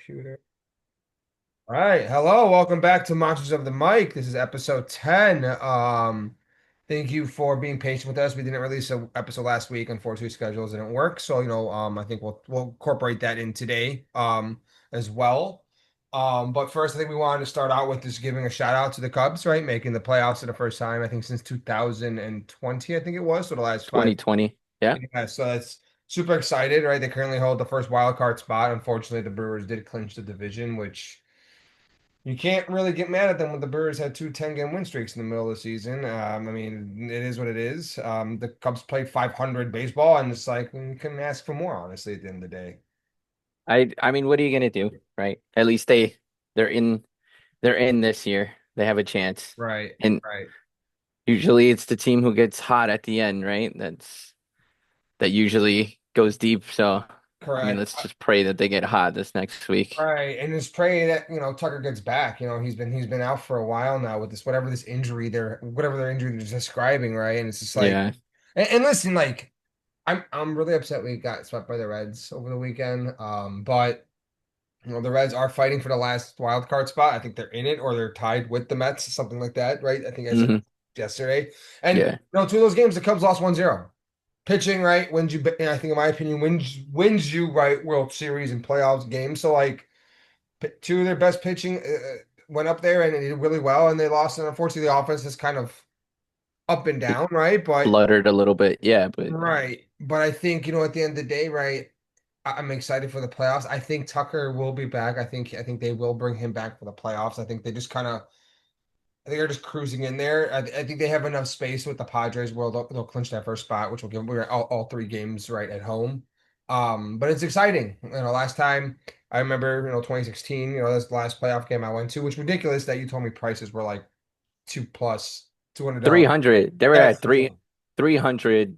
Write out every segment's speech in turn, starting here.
computer. All right. Hello. Welcome back to Monsters of the Mic. This is episode 10. Thank you for being patient with us. We didn't release an episode last week. Unfortunately, schedules didn't work. So, I think we'll incorporate that in today as well. But first, I think we wanted to start out with just giving a shout out to the Cubs, right? Making the playoffs for the first time, I think, since 2020, I think it was. So the last 2020. Yeah. yeah, so that's super excited, right? They currently hold the first wild card spot. Unfortunately, the Brewers did clinch the division, which you can't really get mad at them when the Brewers had two 10-game win streaks in the middle of the season. I mean, it is what it is. The Cubs played 500 baseball, and it's like you couldn't ask for more, honestly, at the end of the day. I mean, what are you gonna do, right? At least they're in they're in this year. They have a chance. Right, And right. usually it's the team who gets hot at the end, right? That usually goes deep. So I mean, Correct. let's just pray that they get hot this next week. Right, and just pray that Tucker gets back. He's been out for a while now with this whatever injury they're describing, right? And it's just like, Yeah. and listen, like I'm really upset we got swept by the Reds over the weekend. But the Reds are fighting for the last wild card spot. I think they're in it or they're tied with the Mets, something like that, right? I think I said Hmm. yesterday. And Yeah. two of those games, the Cubs lost 1-0. Pitching, right, wins you, I think in my opinion, wins you, right, World Series and playoffs games. So like two of their best pitching went up there and it did really well, and they lost. And unfortunately, the offense is kind of up and It down, right? But fluttered a little bit. Yeah, but right, but I think at the end of the day, right, I'm excited for the playoffs. I think Tucker will be back. I think they will bring him back for the playoffs. I think they just kind of I think they're just cruising in there. I think they have enough space with the Padres where they'll clinch that first spot, which will give we're all three games right at home. But it's exciting. Last time I remember, 2016, that's the last playoff game I went to, which ridiculous that you told me prices were like two plus $200. 300. They were That's at 300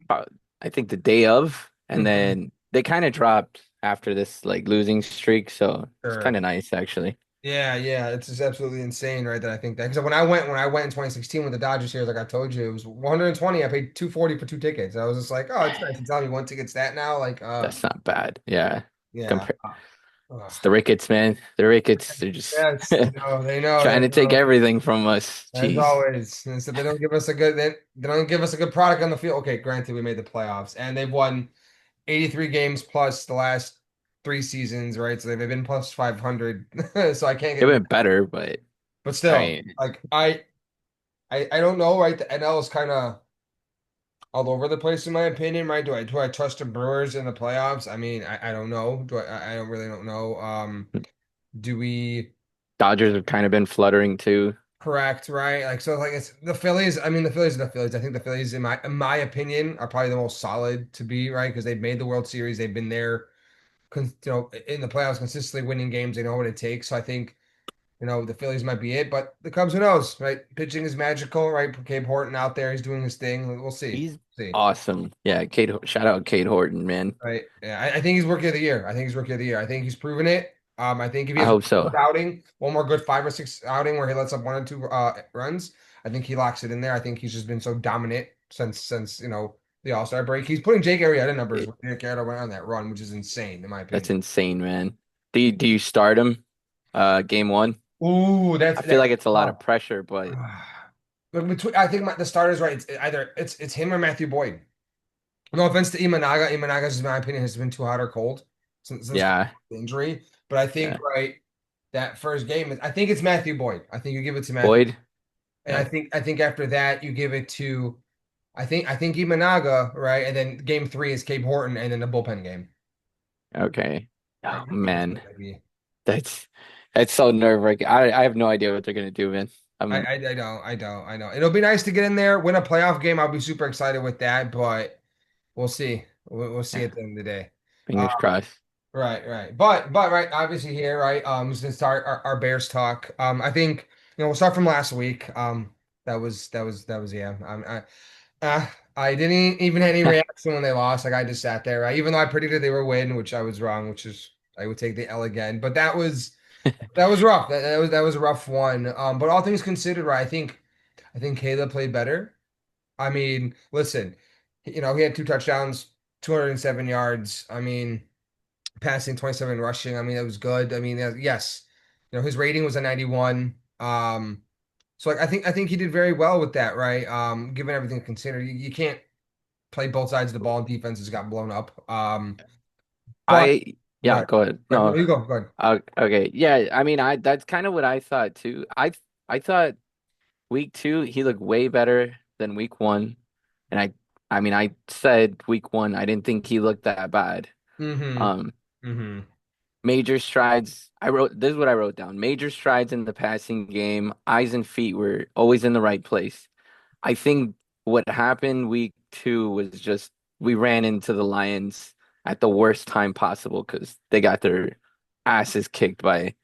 uh, I think the day of, and Mhm. then they kind of dropped after this like losing streak, so it's kind Sure. of nice actually. Yeah, yeah, it's just absolutely insane, right? That I think that because when I went in 2016 with the Dodgers here, like I told you, it was 120. I paid 240 for two tickets. I was just like, oh, it's nice to tell me one ticket's that now. Like, That's not bad. Yeah. yeah, Compare ugh. it's the Ricketts, man. The Ricketts, they're just Yes, trying they to take know. everything from us. As Jeez. always, and so they don't give us a good product on the field. Okay, granted, we made the playoffs, and they've won 83 games plus the last three seasons, right? So they've been plus 500. So I can't It get, went better, but but I still, mean, like I don't know, right? The NL is kind of all over the place in my opinion, right? Do I trust the Brewers in the playoffs? I mean, I don't know. I don't really don't know. Do we Dodgers have kind of been fluttering too. correct, right? Like so like it's the Phillies, I mean the Phillies are the Phillies. I think the Phillies in my opinion are probably the most solid to be, right? Because they've made the World Series, they've been there in the playoffs consistently winning games, they know what it takes. So I think the Phillies might be it, but the Cubs, who knows, right? Pitching is magical, right? Gabe Horton out there, he's doing his thing. We'll see. He's See. awesome. Yeah, shout out Kate Horton, man. Right. Yeah, I think he's rookie of the year. I think he's rookie of the year. I think he's proven it. I think if he I has hope so. one more good five or six outing where he lets up one or two runs, I think he locks it in there. I think he's just been so dominant since the All-Star break. He's putting Jake Arrieta numbers It, with Jake Arrieta went on that run, which is insane in my that's opinion. insane, man. Do you start him game one? Ooh, I feel like it's a lot of oh. pressure, but But I think the starters right. It's him or Matthew Boyd. No offense to Imanaga. Imanaga, in my opinion, has been too hot or cold since yeah, the injury. But I think yeah. right that first game, I think it's Matthew Boyd. I think you give it to Matthew, Boyd. and I Yeah. think I think after that you give it to I think Imanaga, right, and then game three is Cape Horton, and then the bullpen game. Okay. Right, Oh I think that's man, what that'd be. that's that's so nerve-wracking. I have no idea what they're gonna do, man. I know. It'll be nice to get in there, win a playoff game. I'll be super excited with that, but we'll see. We'll see Yeah, at the end of the day. fingers crossed. Right, right. But right, obviously here, right, just gonna start our Bears talk. I think, we'll start from last week. That was yeah. I didn't even have any reaction when they lost. Like I just sat there, right? Even though I predicted they were win, which I was wrong, which is I would take the L again. But that was rough. That was a rough one. But all things considered, right, I think Caleb played better. I mean, listen, he had two touchdowns, 207 yards. I mean. passing, 27 rushing. I mean, it was good. I mean, yes, his rating was a 91. So like I think he did very well with that, right? Given everything considered, you can't play both sides of the ball and defenses got blown up. But I go yeah, ahead. go ahead. Right, no, No, you go ahead. okay, yeah. I mean, I that's kind of what I thought too. I thought week two he looked way better than week one, and I mean I said week one I didn't think he looked that bad. Mm-hmm. Um, Mm-hmm. Major strides. I wrote this is what I wrote down. Major strides in the passing game. Eyes and feet were always in the right place. I think what happened week two was just we ran into the Lions at the worst time possible because they got their asses kicked by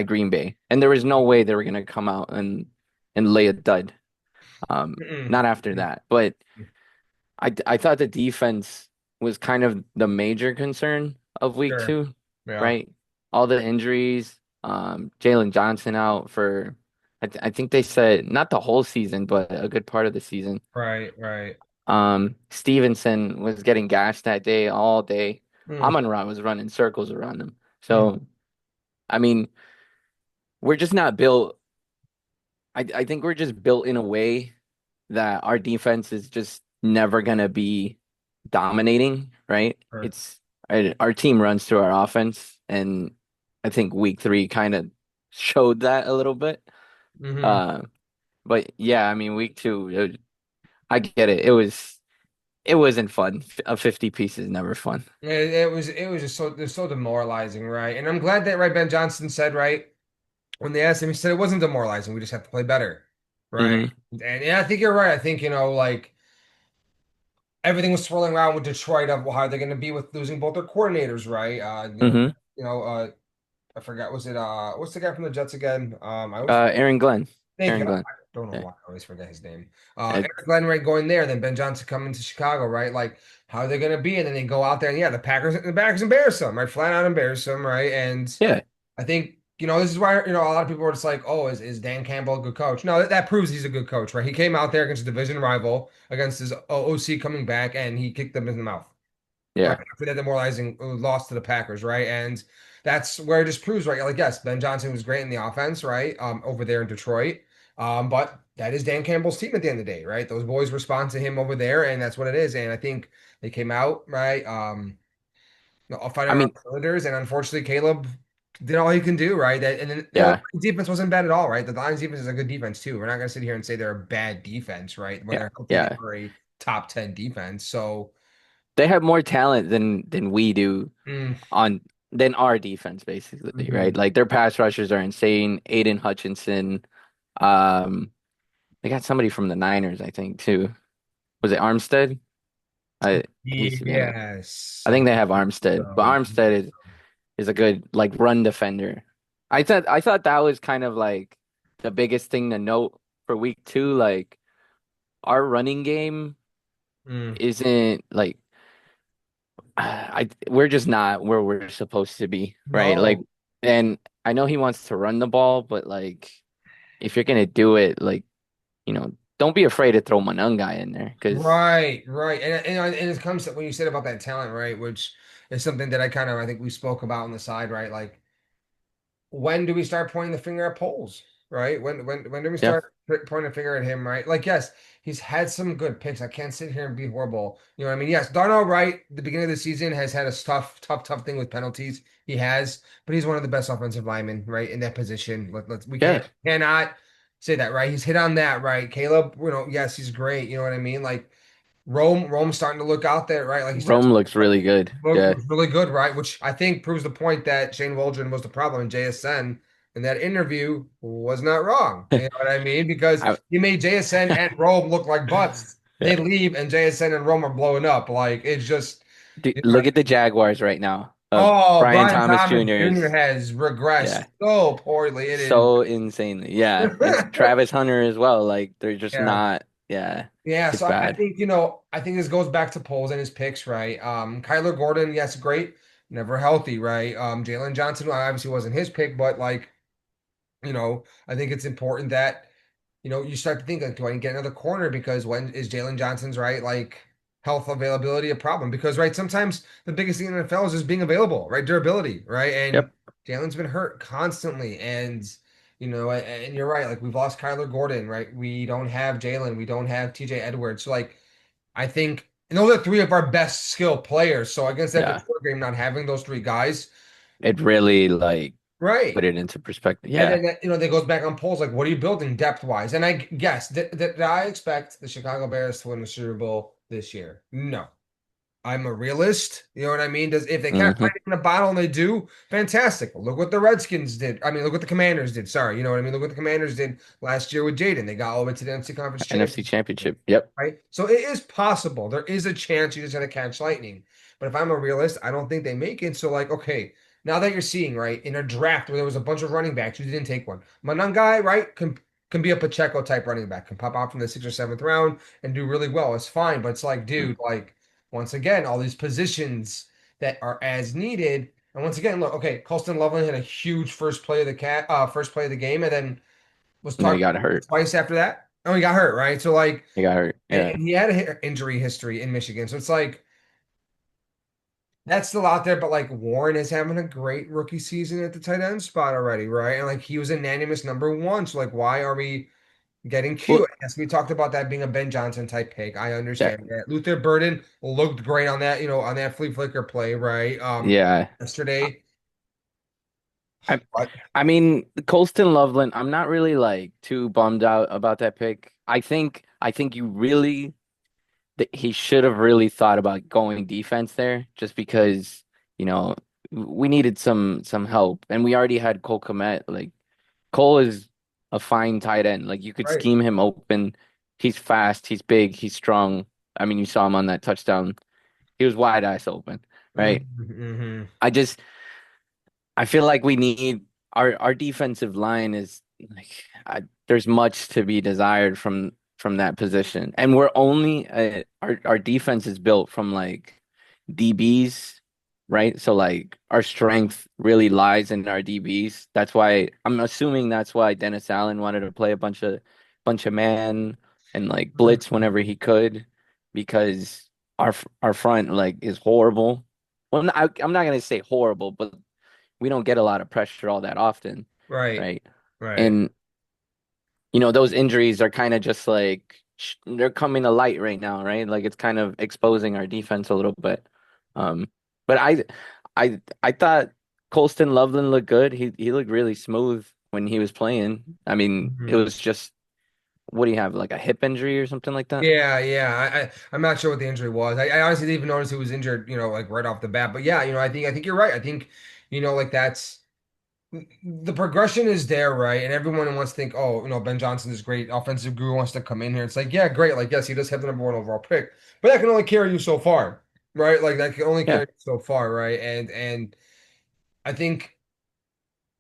Green Bay, and there was no way they were gonna come out and lay a dud. Mm-mm. Not after that, but I thought the defense was kind of the major concern of week Sure. two, Yeah. right? All the injuries, Jalen Johnson out for I think they said not the whole season, but a good part of the season. Right, right. Stevenson was getting gashed that day all day. Mm, Amon-Ra was running circles around him. mm, So, I mean, we're just not built. I think we're just built in a way that our defense is just never gonna be dominating, right? sure. Our team runs through our offense, and I think week three kind of showed that a little bit. Mm-hmm. Uh, but yeah, I mean, week two, I get it. It wasn't fun. A 50 piece is never fun. It was just so demoralizing, right? And I'm glad that right Ben Johnson said right when they asked him, he said it wasn't demoralizing. We just have to play better, right? Hmm. And yeah, I think you're right. I think like everything was swirling around with Detroit of well, how they're going to be with losing both their coordinators, right? Hmm. You know, I forgot. Was it what's the guy from the Jets again? I always forget. Aaron Glenn. Thank you. Aaron I Glenn. don't know Yeah. why I always forget his name. Uh, Eric Glenn right going there, then Ben Johnson coming to Chicago, right? Like how are they going to be? And then they go out there and yeah, the Packers embarrass them, right? Flat out embarrass them, right? And yeah. I think, this is why, a lot of people are just like, oh, is Dan Campbell a good coach? No, that proves he's a good coach, right? He came out there against a division rival, against his OC coming back, and he kicked them in the mouth, right? Yeah. After that demoralizing loss to the Packers, right? And that's where it just proves, right? Like, yes, Ben Johnson was great in the offense, right? Over there in Detroit. But that is Dan Campbell's team at the end of the day, right? Those boys respond to him over there, and that's what it is. And I think they came out, right? I'll fight I around mean, cylinders, and unfortunately, Caleb did all he can do, right? And then yeah. the defense wasn't bad at all, right? The Lions defense is a good defense too. We're not going to sit here and say they're a bad defense, right? When Yeah. they're healthy, they Yeah. are a top 10 defense. So, They have more talent than we do mm, on than our defense, basically, right? mhm. Like their pass rushers are insane. Aiden Hutchinson. Um, they got somebody from the Niners, I think, too. Was it Armstead? Let me see. Yes, I I think they have think Armstead, but so. Armstead is a good like run defender. I thought that was kind of like the biggest thing to note for week two. Like our running game Mm, isn't like I we're just not where we're supposed to be, right? Like, no. and I know he wants to run the ball, but like if you're gonna do it, like don't be afraid to throw Manungai in there because Right, right. And it comes to when you said about that talent, right? Which is something that I think we spoke about on the side, right? Like when do we start pointing the finger at polls, right? When do we yeah, start pointing the finger at him, right? Like, yes, he's had some good picks. I can't sit here and be horrible. You know what I mean? Yes, Darnell Wright, the beginning of the season has had a tough thing with penalties. He has, but he's one of the best offensive linemen, right, in that position. We yeah, cannot say that, right? He's hit on that, right? Caleb, yes, he's great. You know what I mean? Like Rome's starting to look out there, right? Like he starts Rome looks really good. Yeah, looks really good, right? Which I think proves the point that Shane Waldron was the problem in JSN in that interview was not wrong. You know what I mean? Because I, he made JSN and Rome look like butts. They yeah. leave and JSN and Rome are blowing up. Like it's just, Dude, you know what look at I the mean? Jaguars right now. Oh, Brian Brian Thomas Thomas Jr. Jr. is has regressed yeah, so poorly. It is. so insanely. Yeah, and Travis Hunter as well. Like they're just Yeah. not. Yeah, Yeah, it's so I bad. think, I think this goes back to polls and his picks, right? Kyler Gordon, yes, great, never healthy, right? Jalen Johnson obviously wasn't his pick, but like, I think it's important that, you start to think like, do I get another corner? Because when is Jalen Johnson's right? Like health availability a problem because right sometimes the biggest thing in the NFL is just being available, right? Durability, right? And Yep. Jalen's been hurt constantly, and and you're right. Like we've lost Kyler Gordon, right? We don't have Jalen, we don't have TJ Edwards. So like I think and those are three of our best skill players. So against that Yeah. Detroit game, not having those three guys, It really like right? put it into perspective. And Yeah. then that goes back on polls like, what are you building depth wise? And I guess that I expect the Chicago Bears to win the Super Bowl this year. No, I'm a realist. You know what I mean? Does if they catch Hmm. lightning in the bottle and they do, fantastic. Look what the Redskins did. I mean, look what the Commanders did. Sorry, you know what I mean? Look what the Commanders did last year with Jaden. They got all the way to the NFC Conference NFC Championship, Championship. Yep. right? So it is possible. There is a chance you're just gonna catch lightning. But if I'm a realist, I don't think they make it. So like, okay, now that you're seeing right in a draft where there was a bunch of running backs, you didn't take one. Manungai, right, can be a Pacheco type running back, can pop out from the sixth or seventh round and do really well. It's fine, but it's like, Mm. dude, like once again, all these positions that are as needed. And once again, look, okay, Colston Loveland had a huge first play of the game, and then was And then he targeted got hurt. twice after that. Oh, he got hurt, right? So like, He got hurt. and, Yeah. and he had a injury history in Michigan, so it's like that's still out there. But like Warren is having a great rookie season at the tight end spot already, right? And like he was unanimous number one. So like, why are we getting Well, cute? Yes, we talked about that being a Ben Johnson type pick. I yeah. understand that. Luther Burden looked great on that, on that flea flicker play, right? Yeah. Yesterday. I But I mean, Colston Loveland, I'm not really like too bummed out about that pick. I think you really that he should have really thought about going defense there just because, you know, we needed some help and we already had Cole Kmet. Like Cole is a fine tight end. Like you could right. scheme him open. He's fast, he's big, he's strong. I mean, you saw him on that touchdown. He was wide eyes open, right? Hmm. I just I feel like we need our defensive line is like there's much to be desired from that position, and we're only our defense is built from like DBs, right? So like our strength really lies in our DBs. That's why I'm assuming that's why Dennis Allen wanted to play a bunch of man and like blitz whenever he could, because our front like is horrible. Well, I'm not gonna say horrible, but we don't get a lot of pressure all that often, Right. right? Right. And those injuries are kind of just like they're coming to light right now, right? Like it's kind of exposing our defense a little bit. Um, but I thought Colston Loveland looked good. He looked really smooth when he was playing. I mean, it Mhm. was just what do you have, like a hip injury or something like that? Yeah, yeah. I'm not sure what the injury was. I honestly didn't even notice he was injured, like right off the bat. But yeah, I think you're right. I think, like that's the progression is there, right? And everyone wants to think, oh, Ben Johnson is great. Offensive guru wants to come in here. It's like, yeah, great. Like, yes, he does have the number one overall pick, but that can only carry you so far, right? Like that can only Yeah, carry you so far, right? And I think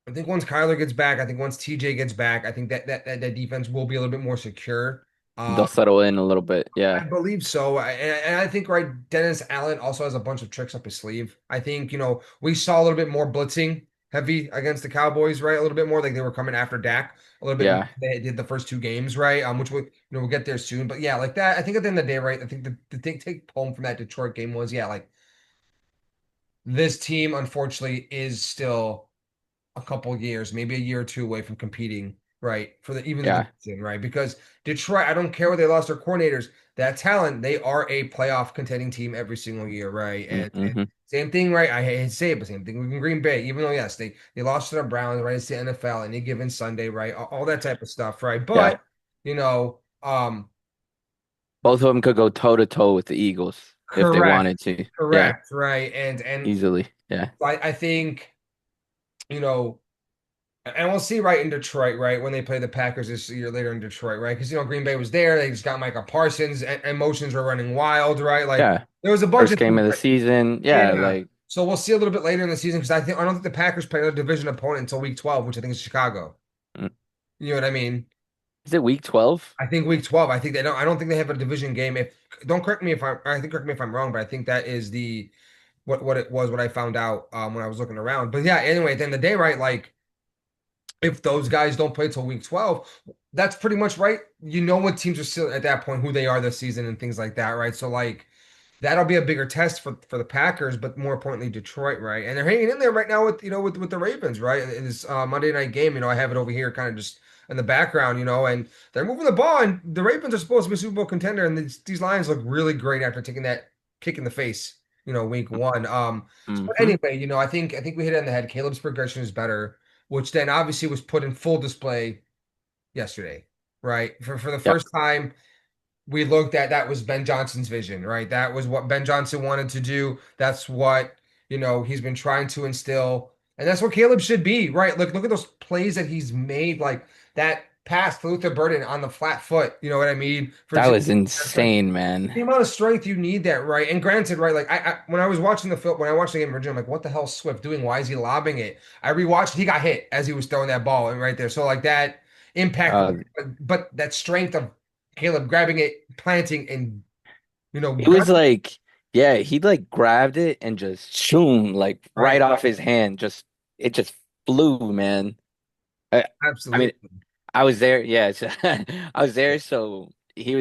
once Kyler gets back, I think once TJ gets back, I think that defense will be a little bit more secure. they'll settle in a little bit. I Yeah, believe so. And I think, right, Dennis Allen also has a bunch of tricks up his sleeve. I think, we saw a little bit more blitzing heavy against the Cowboys, right? A little bit more like they were coming after Dak a little bit more yeah. than they did the first two games, right? Which we'll get there soon. But yeah, like that, I think at the end of the day, right? I think the take home from that Detroit game was, yeah, like this team, unfortunately, is still a couple years, maybe a year or two away from competing, right? For even the Yeah. division, right? Because Detroit, I don't care where they lost their coordinators, that talent, they are a playoff contending team every single year, right? And Mm-hmm. same thing, right? I hate to say it, but same thing with Green Bay, even though yes, they lost to the Browns, right? It's the NFL any given Sunday, right? All that type of stuff, right? Yeah. But you know, um, Both of them could go toe to toe with the Eagles if they correct, wanted to. Yeah, correct, right? And easily. Yeah. I think, you know. And we'll see right in Detroit, right, when they play the Packers this year later in Detroit, right? Because Green Bay was there, they just got Micah Parsons, and emotions were running wild, right? Like Yeah. there was a bunch First of game things, of the right? season. Yeah, Yeah. like So we'll see a little bit later in the season because I don't think the Packers play a division opponent until week 12, which I think is Chicago. mm, You know what I mean? is it week 12? I think week 12. I don't think they have a division game. If don't correct me if I think correct me if I'm wrong, but I think that is the what it was what I found out when I was looking around. But yeah, anyway, at the end of the day, right? Like if those guys don't play till week 12, that's pretty much right. You know what teams are still at that point, who they are this season and things like that, right? So like, that'll be a bigger test for the Packers, but more importantly, Detroit, right? And they're hanging in there right now with with the Ravens, right? In this Monday night game, I have it over here, kind of just in the background, and they're moving the ball, and the Ravens are supposed to be a Super Bowl contender, and these Lions look really great after taking that kick in the face, week one. So Hmm. anyway, I think we hit it on the head. Caleb's progression is better, which then obviously was put in full display yesterday, right? For the Yep. first time we looked at, that was Ben Johnson's vision, right? That was what Ben Johnson wanted to do. That's what, he's been trying to instill. And that's what Caleb should be, right? Look at those plays that he's made, like that pass to Luther Burden on the flat foot. You know what I mean? For That Jim, was that's like insane, man. the amount of strength you need that, right? And granted, right, like when I was watching the film, when I watched the game originally, I'm like, what the hell is Swift doing? Why is he lobbing it? I rewatched, he got hit as he was throwing that ball and right there. So like that impact, Uh, but that strength of Caleb grabbing it, planting, and it gun, was like, yeah, he like grabbed it and just shoom, like right right? off his hand. It just flew, man. I, I mean, Absolutely. I was there. Yeah, I was there. So he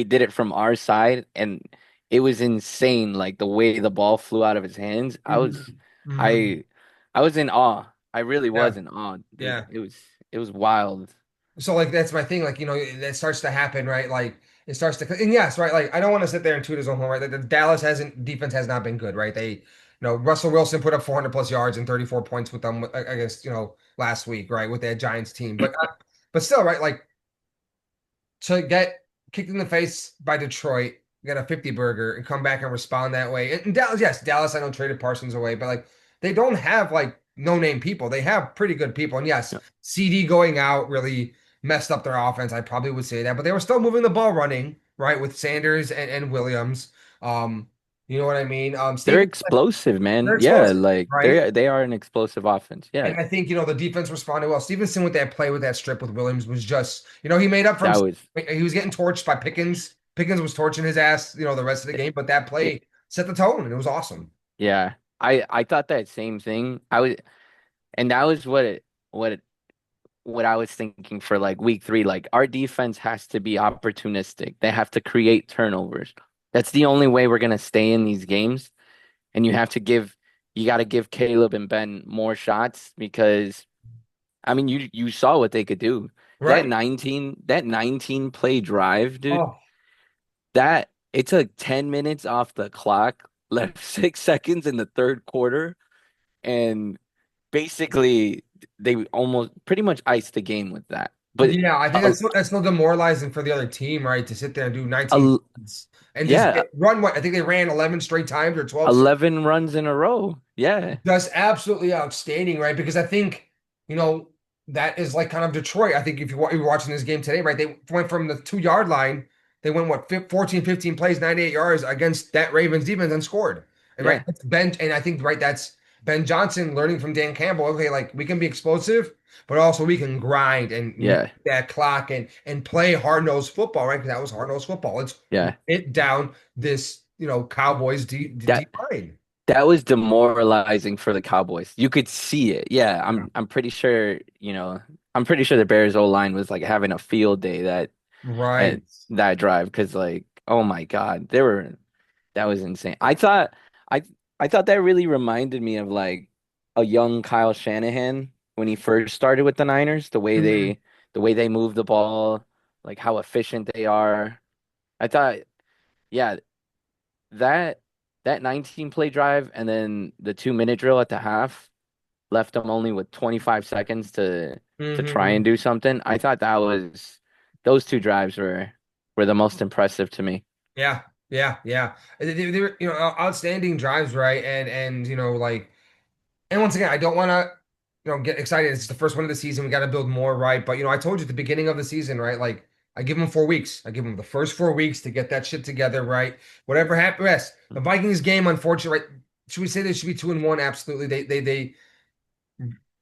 did it from our side, and it was insane. Like the way the ball flew out of his hands. Hmm. Hmm. I, I was in awe. I really Yeah, was in awe, dude. yeah. It was wild. So like that's my thing. Like that starts to happen, right? Like it starts to, and yes, right. Like I don't want to sit there and toot his own horn, right? Like the Dallas hasn't defense has not been good, right? Russell Wilson put up 400 plus yards and 34 points with them, I guess, last week, right, with that Giants team. But still, right? Like to get kicked in the face by Detroit, get a 50 burger and come back and respond that way. And Dallas, yes, Dallas, I know traded Parsons away, but like they don't have like no name people. They have pretty good people. And yes, Yeah. CD going out really messed up their offense. I probably would say that, but they were still moving the ball running, right, with Sanders and Williams. Um, you know what I mean? They're Steven, explosive, they're man. Yeah, explosive, like right? they are an explosive offense. And Yeah, I think, the defense responded well. Stevenson with that play with that strip with Williams was just, he made up from, that was he was getting torched by Pickens. Pickens was torching his ass, the rest of the it, game, but that it, play set the tone and it was awesome. yeah. I thought that same thing. And that was what I was thinking for like week three. Like our defense has to be opportunistic. They have to create turnovers. That's the only way we're gonna stay in these games. And you got to give Caleb and Ben more shots because I mean you saw what they could do. Right? That 19 play drive, dude. Oh, That it took 10 minutes off the clock, left 6 seconds in the third quarter, and basically they almost pretty much iced the game with that. But yeah, I think uh, that's still demoralizing for the other team, right? To sit there and do 19 uh, points and just yeah, run what I think they ran 11 straight times or 12 straight. 11 runs in a row. Yeah, Just absolutely outstanding, right? Because I think, you know, that is like kind of Detroit. I think if you were watching this game today, right, they went from the 2 yard line, they went what 14, 15 plays, 98 yards against that Ravens defense and scored. And right, yeah, that's Ben, and I think right, that's Ben Johnson learning from Dan Campbell. Okay, like we can be explosive, but also we can grind and yeah, that clock and play hard nosed football, right? Because that was hard nosed football. Let's yeah. hit down this, Cowboys That D line. that was demoralizing for the Cowboys. You could see it. Yeah, I'm pretty sure, I'm pretty sure the Bears O line was like having a field day at Right. that drive because like, oh my God, that was insane. I I thought that really reminded me of like a young Kyle Shanahan when he first started with the Niners, Mhm. the way they move the ball, like how efficient they are. I thought, yeah, that that 19 play drive and then the 2 minute drill at the half left them only with 25 seconds to try and Mhm. do something. I thought that was those two drives were the most impressive to me. Yeah, yeah, yeah. They were, outstanding drives, right? And like, and once again, I don't want to, get excited. It's the first one of the season. We got to build more, right? But I told you at the beginning of the season, right? Like, I give them 4 weeks. I give them the first 4 weeks to get that shit together, right? Whatever happens, yes. The Vikings game, unfortunately, right? Should we say they should be 2-1? Absolutely. They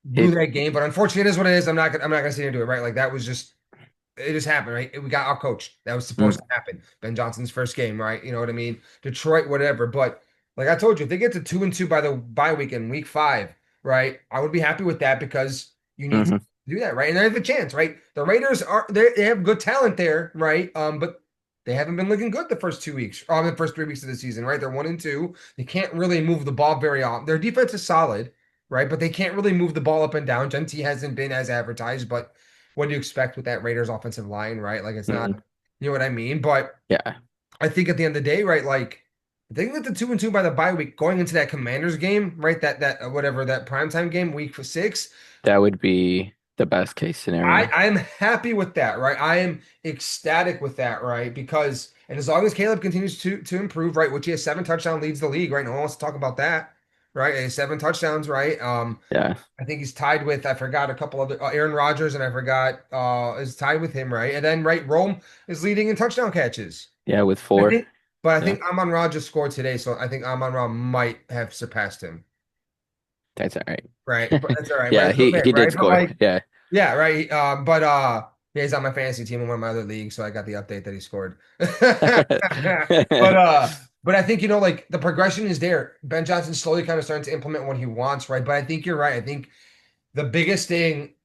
blew It, that game, but unfortunately, it is what it is. I'm not gonna sit here and do it, right? Like that was just it just happened, right? We got our coach. That was supposed mm, to happen. Ben Johnson's first game, right? You know what I mean? Detroit, whatever. But like I told you, if they get to 2-2 by the bye week in week 5, right? I would be happy with that because you need to mhm. do that, right? And they have a chance, right? The Raiders they have good talent there, right? But they haven't been looking good the first 2 weeks, the first 3 weeks of the season, right? They're 1-2. They can't really move the ball very often. Their defense is solid, right? But they can't really move the ball up and down. Genty hasn't been as advertised, but what do you expect with that Raiders offensive line, right? Like it's not, Mhm. you know what I mean? But Yeah, I think at the end of the day, right, like I think that the 2-2 by the bye week going into that Commanders game, right? That whatever that primetime game, week for 6. that would be the best case scenario. I'm happy with that, right? I am ecstatic with that, right? Because and as long as Caleb continues to improve, right, which he has 7 touchdown leads the league, right? No one wants to talk about that, right? He has 7 touchdowns, right? Yeah, I think he's tied with I forgot a couple of Aaron Rodgers, and I forgot is tied with him, right? And then right, Rome is leading in touchdown catches. yeah, with I four. think, but I Yeah, think Amon Ra just scored today, so I think Amon Ra might have surpassed him, that's all right. right? But that's all right, right? Yeah, That's still he fair, did right? But score. like. Yeah. Yeah, right. But yeah, he's on my fantasy team in one of my other leagues, so I got the update that he scored. But I think like the progression is there. Ben Johnson's slowly kind of starting to implement what he wants, right? But I think you're right. I think the biggest thing,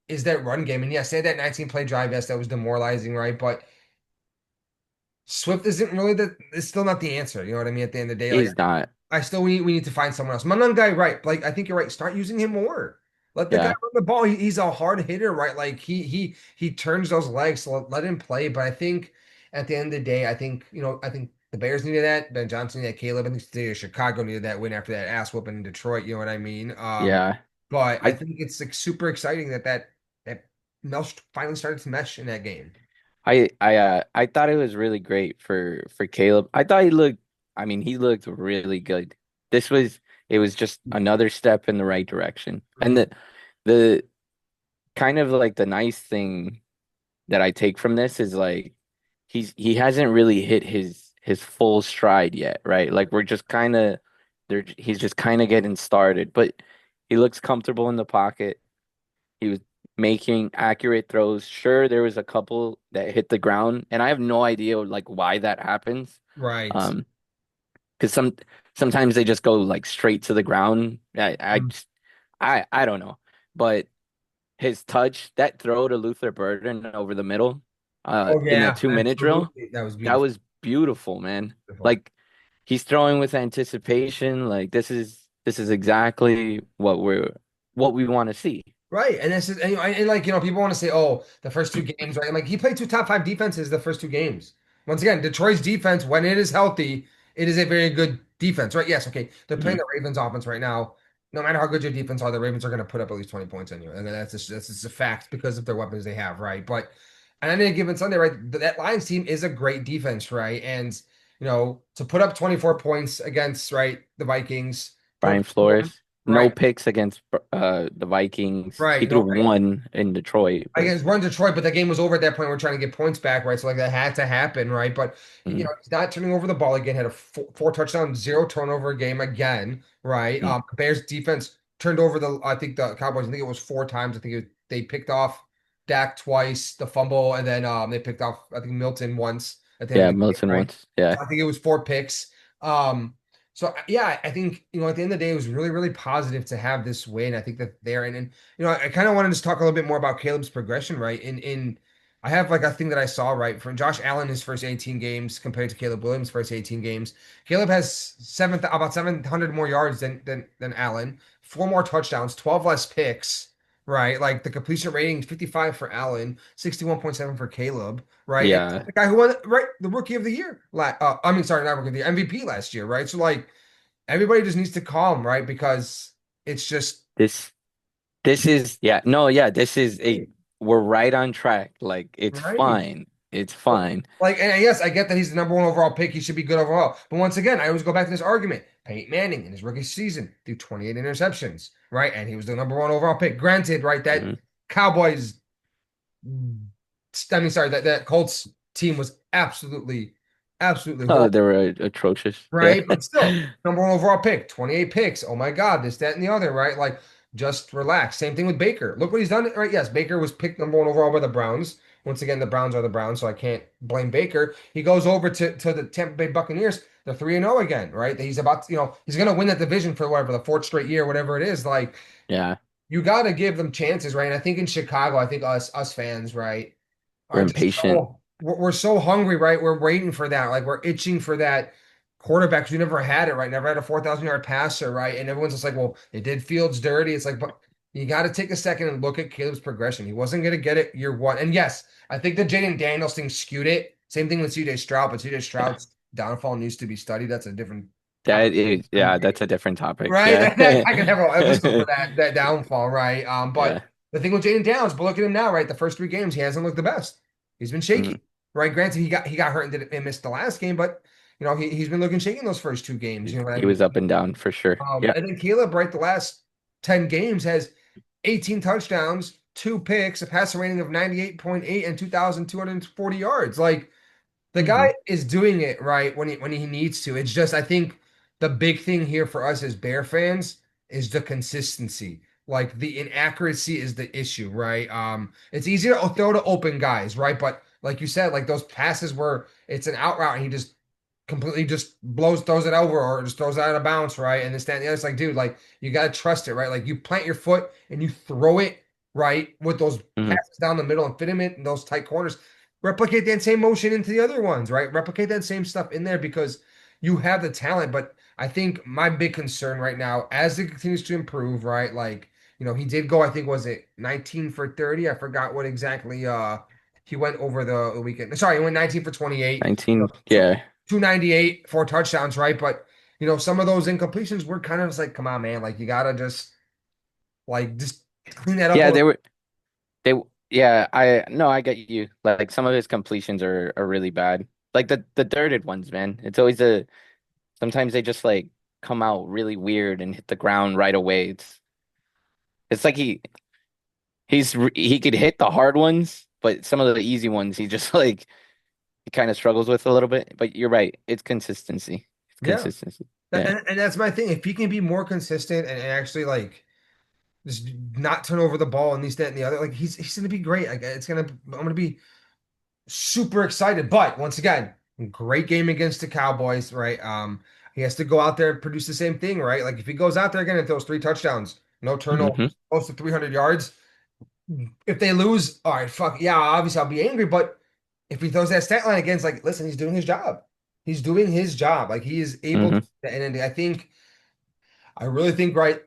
is that run game. And yeah, say that 19 play drive, yes, that was demoralizing, right? But Swift isn't really it's still not the answer. You know what I mean? At the end of the day, like He's not. I still we need to find someone else. Manan guy, right? Like I think you're right. Start using him more. Let the guy Yeah, run the ball. He's a hard hitter, right? Like he turns those legs, so let him play. But I think at the end of the day, I think the Bears needed that. Ben Johnson needed that. Caleb. I think the city of Chicago needed that win after that ass whooping in Detroit. You know what I mean? yeah. But I I think it's like super exciting that mesh finally started to mesh in that game. I thought it was really great for Caleb. I thought he looked. I mean, he looked really good. This was it was just another step in the right direction. And Mhm. the kind of like the nice thing that I take from this is like he hasn't really hit his full stride yet, right? Like we're just kind of there. He's just kind of getting started, but he looks comfortable in the pocket. He was making accurate throws. Sure, there was a couple that hit the ground, and I have no idea like why that happens. Right. Um, because sometimes they just go like straight to the ground. Mhm. I don't know, but his touch, that throw to Luther Burden over the middle, Oh in that yeah, 2 minute drill, absolutely. That was that beautiful. was beautiful, man. Beautiful. Like he's throwing with anticipation. Like this is exactly what we want to see. Right. And this is, and like, people want to say, oh, the first 2 games, right? I'm like, he played 2 top 5 defenses the first 2 games. Once again, Detroit's defense, when it is healthy, it is a very good defense, right? Yes. Okay. They're playing Mhm. the Ravens offense right now. No matter how good your defense are, the Ravens are going to put up at least 20 points on you. And that's just a fact because of their weapons they have, right? But, and on any given Sunday, right? That Lions team is a great defense, right? And, to put up 24 points against, right, the Vikings, put up Brian 21, Flores, no right? picks against the Vikings. He Right. threw No, one in Detroit, I but guess run Detroit, but the game was over at that point. We're trying to get points back, right? So like that had to happen, right? But mm, he's not turning over the ball again. Had a four touchdown, zero turnover game again, right? mm, Bears defense turned over I think the Cowboys. I think it was 4 times. They picked off Dak twice, the fumble, and then they picked off I think Milton once at the end yeah, of the game, Milton right? once, yeah, So I think it was 4 picks. Um, so yeah, I think at the end of the day, it was really, really positive to have this win. I think that they're in. I kind of wanted to talk a little bit more about Caleb's progression, right? I have like a thing that I saw right from Josh Allen his first 18 games compared to Caleb Williams' first 18 games. Caleb has about 700 more yards than Allen, 4 more touchdowns, 12 less picks, right? Like the completion rating is 55 for Allen, 61.7 for Caleb, right? And yeah. the guy who won right the rookie of the year, I mean, sorry, not rookie of the year, MVP last year, right? So like everybody just needs to calm, right? Because it's just This this is yeah, no, yeah, this is a we're right on track. Like it's right. fine. It's fine. Like, and yes, I get that he's the number 1 overall pick. He should be good overall. But once again, I always go back to this argument. Peyton Manning in his rookie season threw 28 interceptions, right? And he was the number 1 overall pick. Granted, right, that Mhm. Cowboys, I mean, sorry, that Colts team was absolutely Oh, horrible. they were atrocious. Yeah. Right? But still, number 1 overall pick, 28 picks. Oh my God, this, that, and the other, right? Like, just relax. Same thing with Baker. Look what he's done, right? Yes, Baker was picked number 1 overall by the Browns. Once again, the Browns are the Browns, so I can't blame Baker. He goes over to the Tampa Bay Buccaneers. They're 3-0 again, right? He's about to, he's going to win that division for whatever, the fourth straight year, whatever it is. Like, Yeah. you got to give them chances, right? And I think in Chicago, I think us fans, right, We're are just impatient. we're so hungry, right? We're waiting for that. Like we're itching for that quarterback 'cause we never had it, right? Never had a 4,000-yard passer, right? And everyone's just like, well, they did Fields dirty. It's like, but you got to take a second and look at Caleb's progression. He wasn't going to get it year one. And yes, I think the Jaden Daniels thing skewed it. Same thing with CJ Stroud, but CJ Yeah. Stroud's downfall needs to be studied. That's a different That is, conversation, yeah, that's a different topic. right? Yeah. I can have an episode for that downfall, right? But Yeah. the thing with Jaden Downs, but look at him now, right? The first 3 games, he hasn't looked the best. He's been Mm. shaky, right? Granted, he got hurt and missed the last game, but he's been looking shaky in those first 2 games. You know what I He mean? was up and down for sure. Yeah. And then Caleb, right, the last 10 games has 18 touchdowns, 2 picks, a passer rating of 98.8, and 2,240 yards. Like the Hmm. guy is doing it right when he needs to. It's just I think the big thing here for us as Bear fans is the consistency. Like the inaccuracy is the issue, right? It's easier to throw to open guys, right? But like you said, like those passes where it's an out route and he just completely just throws it over or just throws it out of bounds, right? And this, that, and the other. It's like, dude, like you gotta trust it, right? Like you plant your foot and you throw it right with those Hmm. passes down the middle and fit him in those tight corners. Replicate that same motion into the other ones, right? Replicate that same stuff in there because you have the talent. But I think my big concern right now, as it continues to improve, right? Like, he did go, I think, was it 19 for 30? I forgot what exactly he went over the weekend. Sorry, he went 19 for 28. 19. So Yeah. 298, 4 touchdowns, right? But some of those incompletions were kind of just like, come on, man, like you gotta just clean that up a Yeah, little. they, yeah, I, no, I get you. Like some of his completions are really bad. Like the dirted ones, man. It's always sometimes they just like come out really weird and hit the ground right away. It's like he could hit the hard ones, but some of the easy ones he just like he kind of struggles with a little bit. But you're right, it's consistency. It's Yeah. consistency. Yeah. And that's my thing. If he can be more consistent and actually like just not turn over the ball and this, that, and the other, like he's gonna be great. Like I'm gonna be super excited. But once again, great game against the Cowboys, right? He has to go out there and produce the same thing, right? Like if he goes out there again and throws 3 touchdowns, no Hmm. turnovers, close to 300 yards. If they lose, all right, fuck yeah, obviously I'll be angry. But if he throws that stat line again, it's like, listen, he's doing his job. He's doing his job. Like he is able to, Hmm. and I really think, right,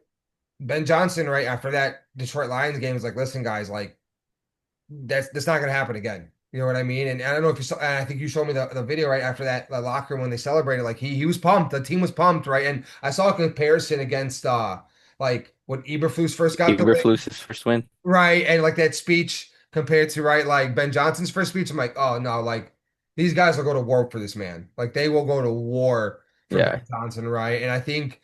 Ben Johnson, right after that Detroit Lions game, is like, listen, guys, like that's not gonna happen again. You know what I mean? And I don't know if you saw. And I think you showed me the video right after that the locker room when they celebrated. Like he was pumped. The team was pumped, right? And I saw a comparison against like when Eberflus first got the win, Eberflus's first win. right? And like that speech compared to right like Ben Johnson's first speech. I'm like, oh no, like these guys will go to war for this man. Like they will go to war for Ben Yeah. Johnson, right? And I think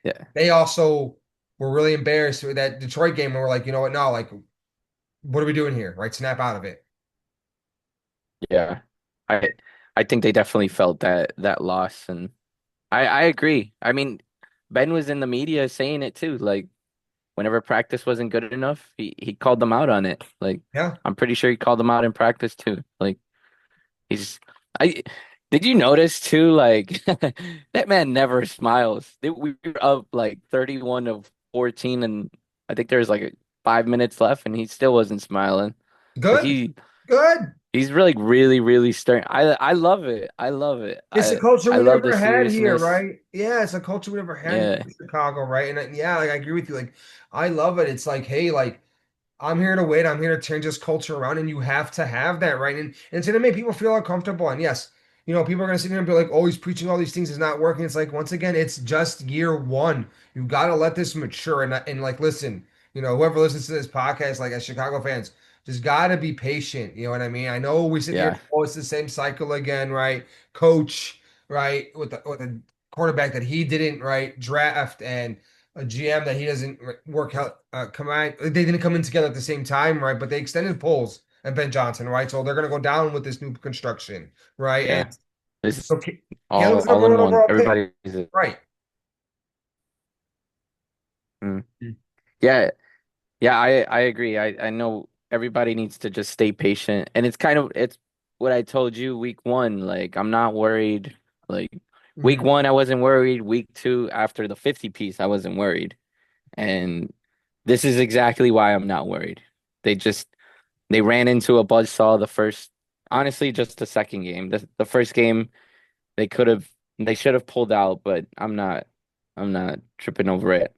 Yeah. they also were really embarrassed with that Detroit game and we're like, you know what? No, like what are we doing here? Right? Snap out of it. Yeah. I I think they definitely felt that loss, and I agree. I mean, Ben was in the media saying it too. Like whenever practice wasn't good enough, he called them out on it. Like Yeah. I'm pretty sure he called them out in practice too. Like he's I did you notice too, like that man never smiles. We were up like 31 of 14 and I think there's like 5 minutes left and he still wasn't smiling. Like Good. Good. he's really really stern. I love it. I love it. It's a I culture I we love the never had here, seriousness. right? Yeah, it's a culture we never had here Yeah. in Chicago, right? And yeah, like I agree with you. Like I love it. It's like, hey, like I'm here to win. I'm here to change this culture around, and you have to have that, right? And it's gonna make people feel uncomfortable. And yes, people are gonna sit here and be like, "Oh, he's preaching all these things. It's not working." It's like once again, it's just year one. You gotta let this mature and like listen. Whoever listens to this podcast, like as Chicago fans, just gotta be patient. You know what I mean? I know we sit here, Yeah. oh, it's the same cycle again, right? Coach, right, with the quarterback that he didn't right draft and a GM that he doesn't work out come out. They didn't come in together at the same time, right? But they extended polls and Ben Johnson, right? So they're gonna go down with this new construction, right? And Yeah. This is so all Caleb's the number in one one. overall pick, Everybody's a, right? mm. Yeah. Yeah, I agree. I know everybody needs to just stay patient. And it's what I told you week one. Like I'm not worried. Like week Mhm. one, I wasn't worried. Week two, after the 50 piece, I wasn't worried. And this is exactly why I'm not worried. They just they ran into a buzzsaw the first, Honestly, just the second game. The first game they could have they should have pulled out, but I'm not tripping over it.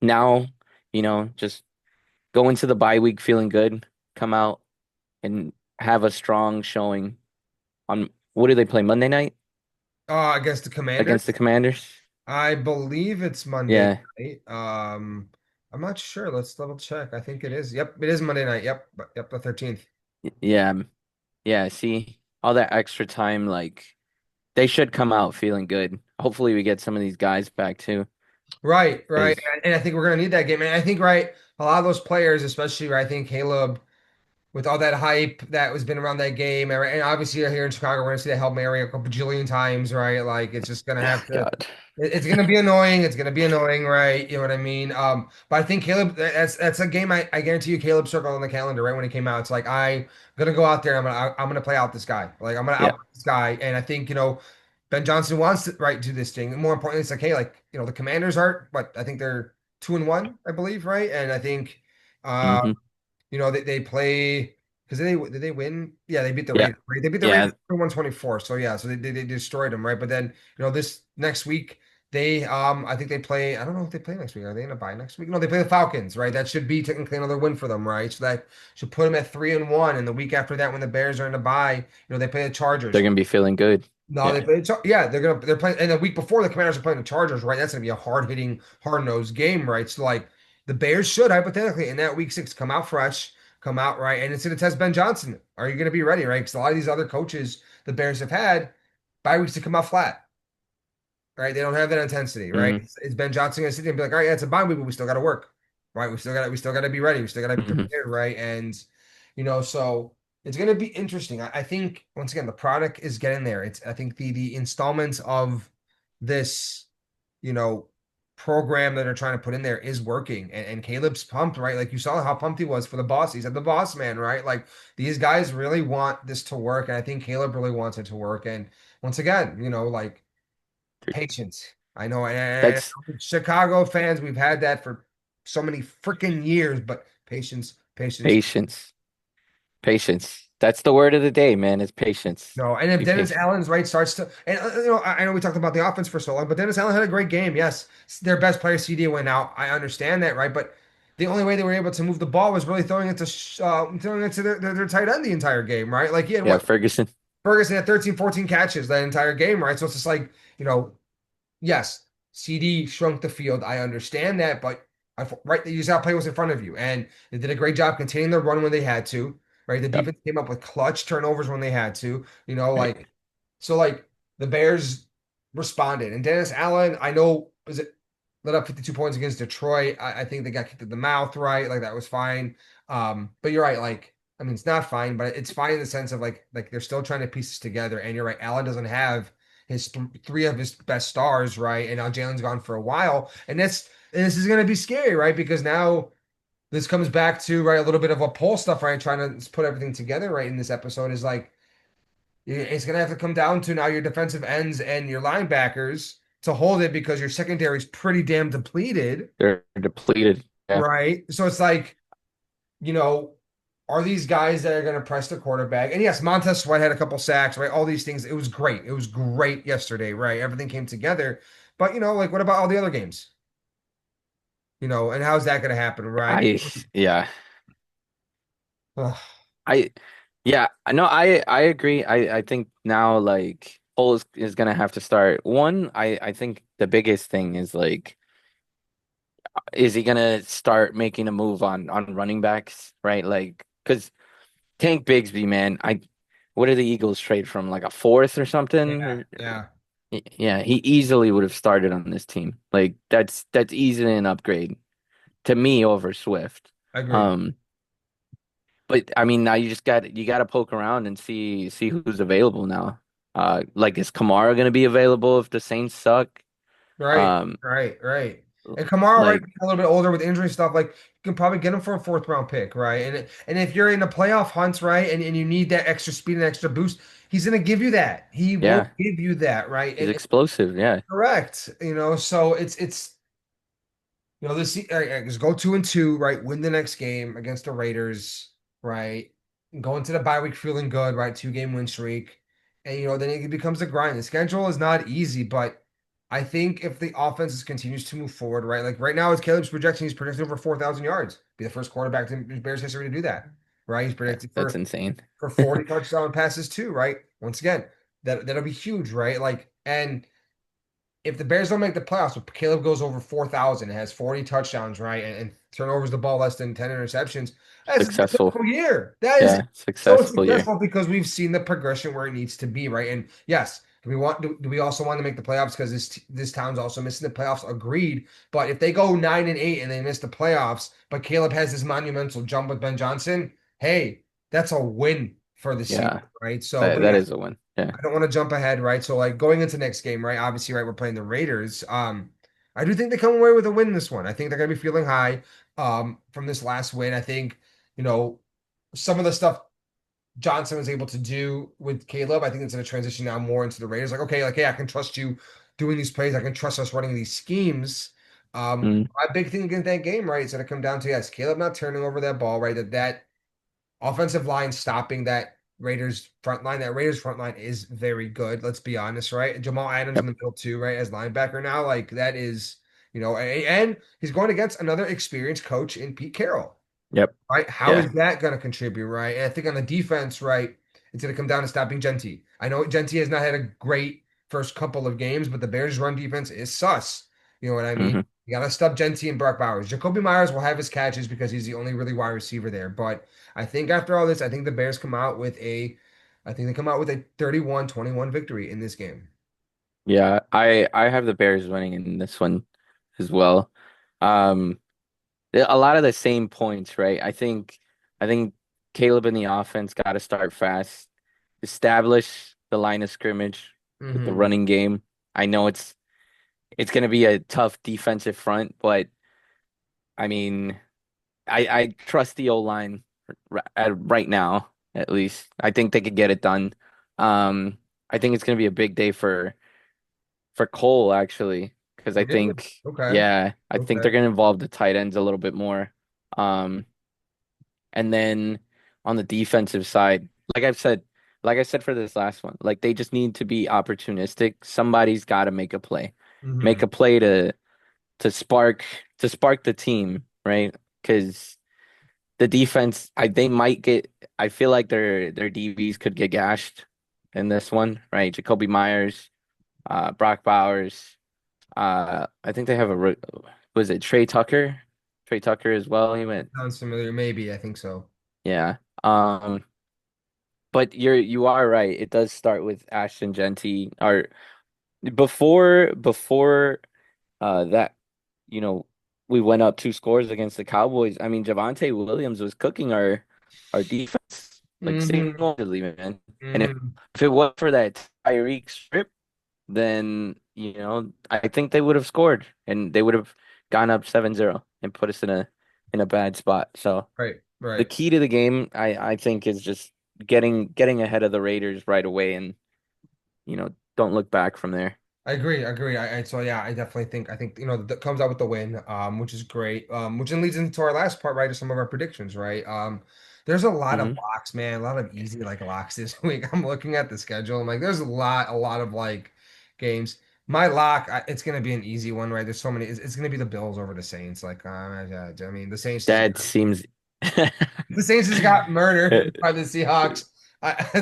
Now, just go into the bye week feeling good, come out and have a strong showing on what do they play Monday night Against the against the Commanders, Commanders? I believe it's Monday Yeah. night. I'm not sure. Let's double check. I think it is. Yep, it is Monday night. Yep, yep, the 13th. Yeah. Yeah, see, all that extra time, like they should come out feeling good. Hopefully we get some of these guys back too. Right, right. 'Cause And I think we're gonna need that game. And I think right, a lot of those players, especially right, I think Caleb, with all that hype that was been around that game, and obviously here in Chicago, we're gonna see that Hail Mary a couple bajillion times, right? Like it's just gonna have to. God. It's gonna be annoying. It's gonna be annoying, right? You know what I mean? But I think Caleb, that's a game I guarantee you, Caleb circled on the calendar right when it came out. It's like I'm gonna go out there. I'm gonna play out this guy. Like I'm gonna Yeah. out this guy. And I think Ben Johnson wants to right do this thing. And more importantly, it's like hey, like the Commanders are, but I think they're 2-1, I believe, right? And I think. uh, Hmm. they play because did they win? Yeah, they beat the Yeah. Raiders. Right? They beat the Raiders Yeah. 124. So yeah, so they destroyed them, right? But then this next week they I think they play. I don't know if they play next week. Are they in a bye next week? No, they play the Falcons, right? That should be technically another win for them, right? So that should put them at 3-1. And the week after that, when the Bears are in a bye, they play the They're Chargers. gonna be feeling good. No, they Yeah. play. Yeah, they're playing. And the week before, the Commanders are playing the Chargers, right? That's gonna be a hard hitting, hard nosed game, right? So like the Bears should hypothetically in that week 6 come out fresh, come out right, and it's gonna test Ben Johnson. Are you gonna be ready, right? Because a lot of these other coaches the Bears have had bye weeks to come out flat, right? They don't have that intensity, right? Hmm. It's Ben Johnson gonna sit there and be like, all right, yeah, it's a bye week, but we still got to work, right? We still got to be ready. We still got to be Hmm. prepared, right? And so it's gonna be interesting. I think once again the product is getting there. I think the installments of this, you know, program that are trying to put in there is working, and Caleb's pumped, right? Like you saw how pumped he was for the boss. He said the boss man, right? Like these guys really want this to work, and I think Caleb really wants it to work. And once again, like patience. I know, and That's Chicago fans, we've had that for so many freaking years, but patience, patience. patience. Patience. That's the word of the day, man, is patience. No, and if Be Dennis patient. Allen's right starts to, and I know we talked about the offense for so long, but Dennis Allen had a great game. Yes, their best player CD went out. I understand that, right? But the only way they were able to move the ball was really throwing it to their tight end the entire game, right? Like he had Yeah, what Ferguson. Ferguson had 13, 14 catches that entire game, right? So it's just like you know yes, CD shrunk the field. I understand that, but right, you saw play was in front of you, and they did a great job containing the run when they had to. Right, the Yep. defense came up with clutch turnovers when they had to. Right. Like the Bears responded, and Dennis Allen, I know, was it let up 52 points against Detroit. I think they got kicked in the mouth, right? Like that was fine. But you're right, like. I mean, it's not fine, but it's fine in the sense of like they're still trying to piece this together. And you're right, Allen doesn't have his three of his best stars, right? And now Jalen's gone for a while, and this is going to be scary, right? Because now this comes back to right a little bit of a poll stuff, right? Trying to put everything together, right? In this episode is like it's going to have to come down to now your defensive ends and your linebackers to hold it because your secondary is pretty damn depleted, They're depleted. Yeah. right? So it's like you know. Are these guys that are going to press the quarterback? And yes, Montez Sweat had a couple sacks, right? All these things. It was great. It was great yesterday, right? Everything came together. But like what about all the other games? And how's that going to happen, right? I yeah. Ugh, I yeah, I know I agree. I think now like Cole is gonna have to start. One, I think the biggest thing is like is he gonna start making a move on running backs, right? Like because Tank Bigsby, man, what did the Eagles trade from like a fourth or something? yeah, yeah, Yeah, he easily would have started on this team. Like that's easily an upgrade to me over Swift. agreed. Um, but I mean now you got to poke around and see who's available now. Like is Kamara gonna be available if the Saints suck? Right, Um, right, right. And Kamara, right, like a little bit older with injury stuff, like you can probably get him for a fourth round pick, right? And if you're in the playoff hunts, right, and you need that extra speed and extra boost, he's gonna give you that. He will yeah, give you that, right? he's And explosive. Yeah, correct, so it's this just go 2-2, right? Win the next game against the Raiders, right? Go into the bye week feeling good, right? 2 game win streak. And then it becomes a grind. The schedule is not easy, but I think if the offense continues to move forward, right? Like right now, as Caleb's projection, he's projecting over 4,000 yards. Be the first quarterback in Bears history to do that. Right? He's predicted That's for insane. 40 touchdown passes too, right? Once again, that'll be huge, right? Like, and if the Bears don't make the playoffs, but Caleb goes over 4,000 and has 40 touchdowns, right? And turnovers the ball less than 10 interceptions, that's a Successful. successful year. That is Yeah, so successful year. successful because we've seen the progression where it needs to be, right? And yes, do we also want to make the playoffs because this town's also missing the playoffs? Agreed. But if they go 9-8 and they miss the playoffs, but Caleb has this monumental jump with Ben Johnson, hey, that's a win for the season, Yeah, right? So, that but that yeah, is a win. Yeah. I don't want to jump ahead, right? So like going into next game, right? Obviously, right, we're playing the Raiders. I do think they come away with a win this one. I think they're gonna be feeling high from this last win. I think, you know, some of the stuff Johnson was able to do with Caleb, I think it's gonna transition now more into the Raiders. Like, okay, like, hey, I can trust you doing these plays, I can trust us running these schemes. Mm, My big thing against that game, right, is gonna come down to yes, Caleb not turning over that ball, right? That offensive line stopping that Raiders front line. That Raiders front line is very good. Let's be honest, right? Jamal Adams in yep. the middle too, right? As linebacker now, like that is, and he's going against another experienced coach in Pete Carroll, Yep. right? How Yeah. is that going to contribute, right? And I think on the defense, right, it's going to come down to stopping Genty. I know Genty has not had a great first couple of games, but the Bears' run defense is sus. You know what I mean? Hmm. You got to stop Genty and Brock Bowers. Jacoby Myers will have his catches because he's the only really wide receiver there. But I think after all this, I think the Bears I think they come out with a 31-21 victory in this game. Yeah, I have the Bears winning in this one as well. Um, a lot of the same points, right? I think Caleb in the offense got to start fast, establish the line of scrimmage with the Hmm. running game. I know it's going to be a tough defensive front, but I mean, I trust the O line right now, at least. I think they could get it done. Um, I think it's going to be a big day for Cole actually, because I Really? think Okay. yeah, I think Okay. they're going to involve the tight ends a little bit more. Um, and then on the defensive side, like I've said, like I said for this last one, like they just need to be opportunistic. Somebody's got to make Hmm. a play to spark to spark the team, right? Because the defense, they might get. I feel like their DBs could get gashed in this one, right? Jacoby Myers, Brock Bowers. I think they have was it Trey Tucker? Trey Tucker as well. He went, Sounds familiar. Maybe. I think so. yeah. But you are right. It does start with Ashton Genty. Or before that, you know, we went up 2 scores against the Cowboys. I mean, Javonte Williams was cooking our defense like Hmm. single-handedly, man. And Hmm. if it wasn't for that Tyreek strip, then I think they would have scored and they would have gone up 7-0 and put us in a bad spot. So Right. the Right. key to the game, I think, is just getting ahead of the Raiders right away and don't look back from there. I agree. I agree. So yeah, I definitely think that comes out with the win, which is great. Which then leads into our last part, right? To some of our predictions, right? There's a lot of Hmm. locks, man. A lot of easy like locks this week. I'm looking at the schedule. I'm like, there's a lot of like games. My lock, it's gonna be an easy one, right? There's so many. It's gonna be the Bills over the Saints. Like, I mean, That seems the Saints just got murdered by the Seahawks.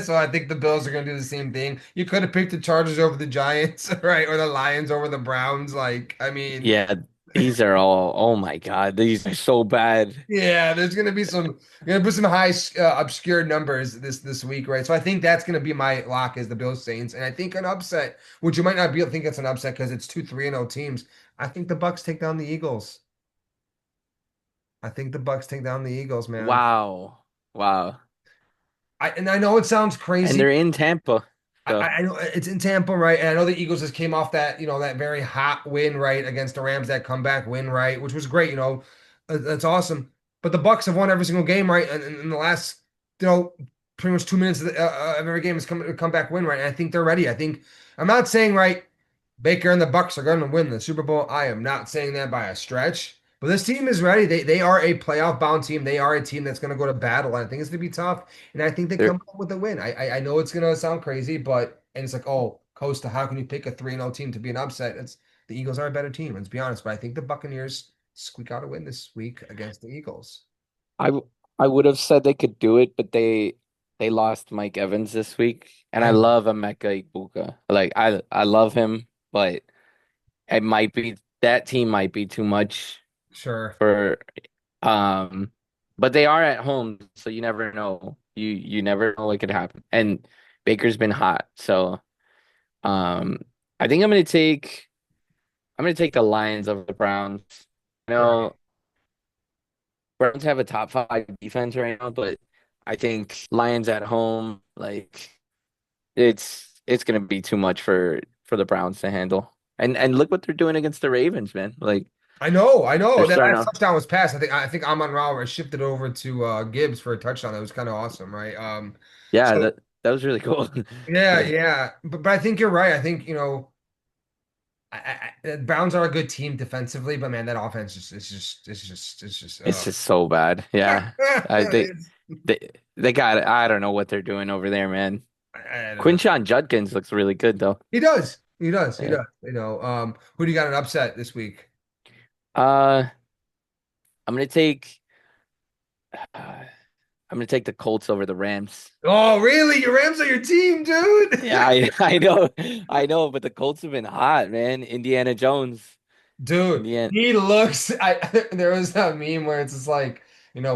So I think the Bills are going to do the same thing. You could have picked the Chargers over the Giants, right? Or the Lions over the Browns. Like, I mean, yeah, these are all, oh my God, these are so bad. yeah, there's going to be some high obscure numbers this week, right? So I think that's going to be my lock is the Bills Saints, and I think an upset, which you might not be able to think it's an upset because it's 2 3-0 teams. I think the Bucks take down the Eagles. I think the Bucks take down the Eagles, man. Wow. Wow. I know it sounds And crazy. they're in Tampa. So, I know it's in Tampa, right? And I know the Eagles just came off that very hot win, right, against the Rams, that comeback win, right, which was great, that's awesome. But the Bucks have won every single game, right? And in the last, pretty much 2 minutes of every game has come a comeback win, right? And I think they're ready. I'm not saying, right, Baker and the Bucks are going to win the Super Bowl. I am not saying that by a stretch. But this team is ready. They are a playoff bound team. They are a team that's going to go to battle. And I think it's going to be tough. And I think they They're come up with a win. I know it's going to sound crazy, but and it's like, oh, Costa, how can you pick a 3-0 team to be an upset? It's the Eagles are a better team. Let's be honest. But I think the Buccaneers squeak out a win this week against the Eagles. I would have said they could do it, but they lost Mike Evans this week, and I I know. love Emeka Egbuka. Like I love him, but it might be that team might be too much Sure. for um but they are at home, so you never know. You never know what could happen. And Baker's been hot. So um I think I'm gonna take the Lions over the Browns. You Right. know, Browns have a top five defense right now, but I think Lions at home, like it's gonna be too much for the Browns to handle. And look what they're doing against the Ravens, man. Like I know, I they're know. That starting last off. touchdown was passed. I think Amon Ra shifted over to Gibbs for a touchdown. That was kind of awesome, right? Yeah, So that was really cool. yeah, Like yeah. But I think you're right. I think, the Browns are a good team defensively, but man, that offense is it's just so bad. Yeah. I it's, they got I don't know what they're doing over there, man. I don't know. Quinshon Judkins looks really good though. He does. He does. He Yeah. does. Who do you got an upset this week? Uh I'm gonna take I'm gonna take the Colts over the Rams. Oh, really? Your Rams are your team, dude. Yeah, I know, but the Colts have been hot, man. Indiana Jones. Dude, Indiana he looks. There was that meme where it's just like,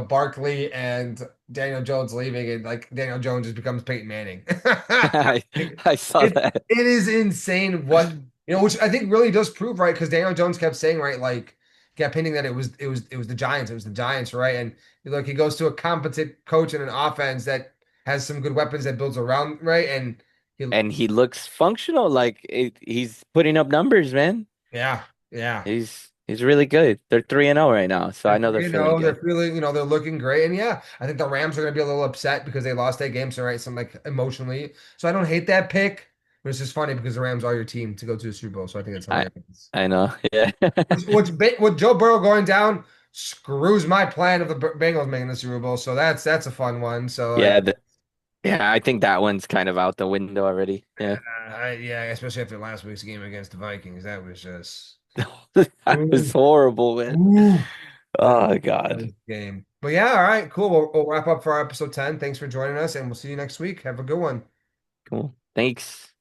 Barkley and Daniel Jones leaving, and like Daniel Jones just becomes Peyton Manning. I, I saw It that. it is insane which I think really does prove right because Daniel Jones kept saying right, like kept hinting that it was the Giants, it was the Giants, right? And he goes to a competent coach and an offense that has some good weapons that builds around, right? And he, And he looks functional, like he's putting up numbers, man. yeah, yeah. He's really good. They're 3-0 right now, so I They're know they're 3-0. feeling They're good. feeling, they're looking great. And yeah, I think the Rams are going to be a little upset because they lost that game. So, right, some like emotionally. So I don't hate that pick, but it's just funny because the Rams are your team to go to the Super Bowl. So I think it's I hilarious. I know. Yeah. With Joe Burrow going down screws my plan of the Bengals making the Super Bowl. So that's a fun one. So like, Yeah, yeah, I think that one's kind of out the window already. Yeah. yeah, especially after last week's game against the Vikings, that was just That was ooh, horrible, man. ooh. That Oh God. close game. But yeah, all right, cool. We'll wrap up for our episode 10. Thanks for joining us, and we'll see you next week. Have a good one. Cool. Thanks.